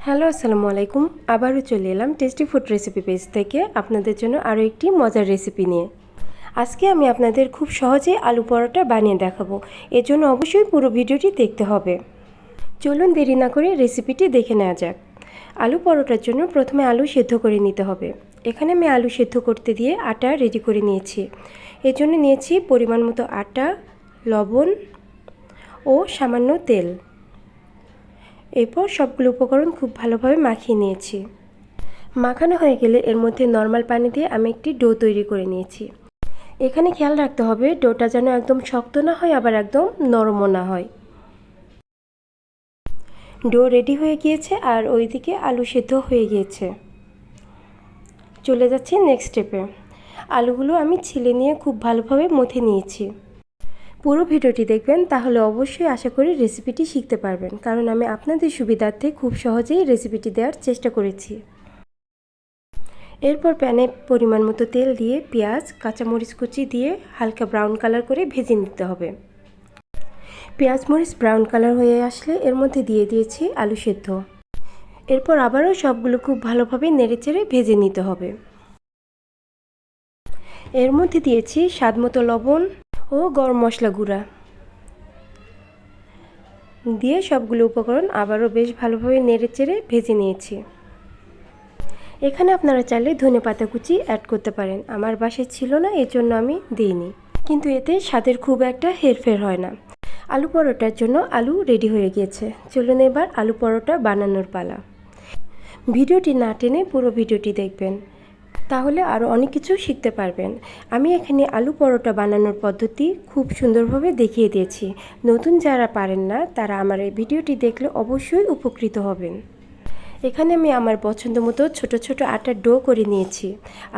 Hello, আসসালামু আলাইকুম। আবারও চলে এলাম টেস্টি ফুড রেসিপি পেজ থেকে আপনাদের জন্য আরও একটি মজার রেসিপি নিয়ে। আজকে আমি আপনাদের খুব সহজেই আলু পরোটা বানিয়ে দেখাবো। এর জন্য অবশ্যই পুরো ভিডিওটি দেখতে হবে। চলুন দেরি না করে রেসিপিটি দেখে নেওয়া যাক। আলু পরোটার জন্য প্রথমে আলু সেদ্ধ করে নিতে হবে। এখানে আমি আলু সেদ্ধ করতে দিয়ে আটা রেডি করে নিয়েছি। এর জন্য নিয়েছি পরিমাণ মতো আটা, লবণ ও সামান্য তেল। এরপর সবগুলো উপকরণ খুব ভালোভাবে মাখিয়ে নিয়েছি। মাখানো হয়ে গেলে এর মধ্যে নর্মাল পানি দিয়ে আমি একটি ডো তৈরি করে নিয়েছি। এখানে খেয়াল রাখতে হবে ডোটা যেন একদম শক্ত না হয়, আবার একদম নরমও না হয়। ডো রেডি হয়ে গিয়েছে আর ওইদিকে আলু সেদ্ধ হয়ে গিয়েছে। চলে যাচ্ছি নেক্সট স্টেপে। আলুগুলো আমি ছিলে নিয়ে খুব ভালোভাবে মথে নিয়েছি। পুরো ভিডিওটি দেখবেন, তাহলে অবশ্যই আশা করি রেসিপিটি শিখতে পারবেন, কারণ আমি আপনাদের সুবিধার্থে খুব সহজেই রেসিপিটি দেওয়ার চেষ্টা করেছি। এরপর প্যানে পরিমাণ মতো তেল দিয়ে পেঁয়াজ, কাঁচামরিচ কুচি দিয়ে হালকা ব্রাউন কালার করে ভেজে নিতে হবে। পেঁয়াজ মরিচ ব্রাউন কালার হয়ে আসলে এর মধ্যে দিয়ে দিয়েছি আলু সেদ্ধ। এরপর আবারও সবগুলো খুব ভালোভাবে নেড়েচেড়ে ভেজে নিতে হবে। এর মধ্যে দিয়েছি স্বাদমতো লবণ ও গরম মশলা গুঁড়া দিয়ে সবগুলো উপকরণ আবারও বেশ ভালোভাবে নেড়েচেড়ে ভেজে নিয়েছি। এখানে আপনারা চাইলে ধনেপাতা কুচি অ্যাড করতে পারেন। আমার বাসায় ছিল না, এর জন্য আমি দিইনি, কিন্তু এতে স্বাদের খুব একটা হেরফের হয় না। আলু পরোটার জন্য আলু রেডি হয়ে গিয়েছে। চলুন এবার আলু পরোটা বানানোর পালা। ভিডিওটি না টেনে পুরো ভিডিওটি দেখবেন, তাহলে আরও অনেক কিছু শিখতে পারবেন। আমি এখানে আলু পরোটা বানানোর পদ্ধতি খুব সুন্দরভাবে দেখিয়ে দিয়েছি। নতুন যারা পারেন না তারা আমার এই ভিডিওটি দেখলে অবশ্যই উপকৃত হবেন। এখানে আমি আমার পছন্দ মতো ছোট ছোট আটার ডো করে নিয়েছি।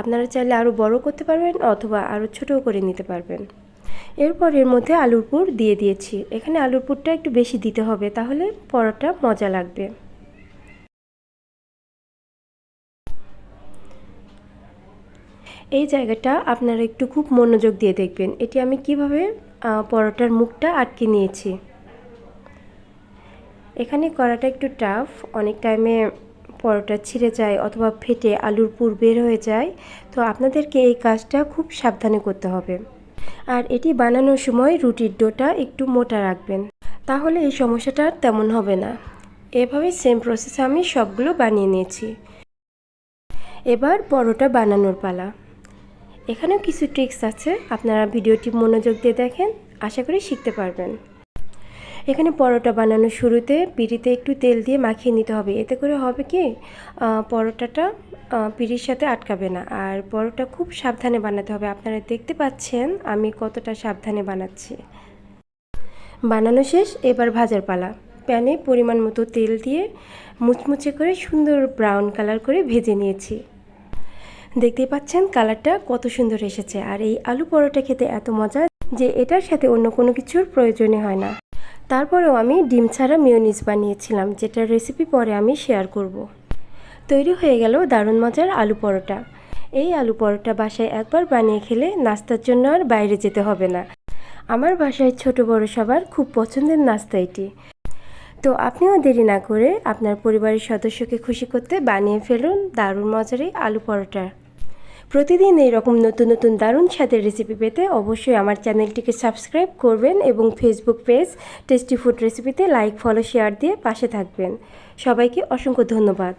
আপনারা চাইলে আরও বড় করতে পারবেন অথবা আরও ছোটও করে নিতে পারবেন। এরপর এর মধ্যে আলুর পুর দিয়ে দিয়েছি। এখানে আলুর পুরটা একটু বেশি দিতে হবে, তাহলে পরোটা মজা লাগবে। এই জায়গাটা আপনারা একটু খুব মনোযোগ দিয়ে দেখবেন। এটি আমি কিভাবে পরোটার মুখটা আটকে নিয়েছি। এখানে করাটা একটু টাফ, অনেক টাইমে পরোটা ছিঁড়ে যায় অথবা ফেটে আলুর পুর বের হয়ে যায়। তো আপনাদেরকে এই কাজটা খুব সাবধানে করতে হবে। আর এটি বানানোর সময় রুটির ডোটা একটু মোটা রাখবেন, তাহলে এই সমস্যাটা তেমন হবে না। এভাবে সেম প্রসেসে আমি সবগুলো বানিয়ে নিয়েছি। এবার পরোটা বানানোর পালা। এখানেও কিছু ট্রিক্স আছে, আপনারা ভিডিওটি মনোযোগ দিয়ে দেখেন, আশা করি শিখতে পারবেন। এখানে পরোটা বানানোর শুরুতে পিঁড়িতে একটু তেল দিয়ে মাখিয়ে নিতে হবে। এতে করে হবে কি, পরোটাটা পিঁড়ির সাথে আটকাবে না। আর পরোটা খুব সাবধানে বানাতে হবে। আপনারা দেখতে পাচ্ছেন আমি কতটা সাবধানে বানাচ্ছি। বানানো শেষ, এবার ভাজার পালা। প্যানে পরিমাণ মতো তেল দিয়ে মুচমুচে করে সুন্দর ব্রাউন কালার করে ভেজে নিয়েছি। দেখতেই পাচ্ছেন কালারটা কত সুন্দর এসেছে। আর এই আলু পরোটা খেতে এত মজা যে এটার সাথে অন্য কোনো কিছুর প্রয়োজনই হয় না। তারপরেও আমি ডিম ছাড়া মেয়োনিজ বানিয়েছিলাম, যেটার রেসিপি পরে আমি শেয়ার করব। তৈরি হয়ে গেল দারুণ মজার আলু পরোটা। এই আলু পরোটা বাসায় একবার বানিয়ে খেলে নাস্তার জন্য আর বাইরে যেতে হবে না। আমার বাসায় ছোট বড় সবার খুব পছন্দের নাস্তা এটি। তো আপনিও দেরি না করে আপনার পরিবারের সদস্যকে খুশি করতে বানিয়ে ফেলুন দারুণ মজার এই আলু পরোটা। প্রতিদিন এইরকম নতুন নতুন দারুণ স্বাদের রেসিপি পেতে অবশ্যই আমার চ্যানেলটিকে সাবস্ক্রাইব করবেন এবং ফেসবুক পেজ টেস্টি ফুড রেসিপিতে লাইক, ফলো, শেয়ার দিয়ে পাশে থাকবেন। সবাইকে অসংখ্য ধন্যবাদ।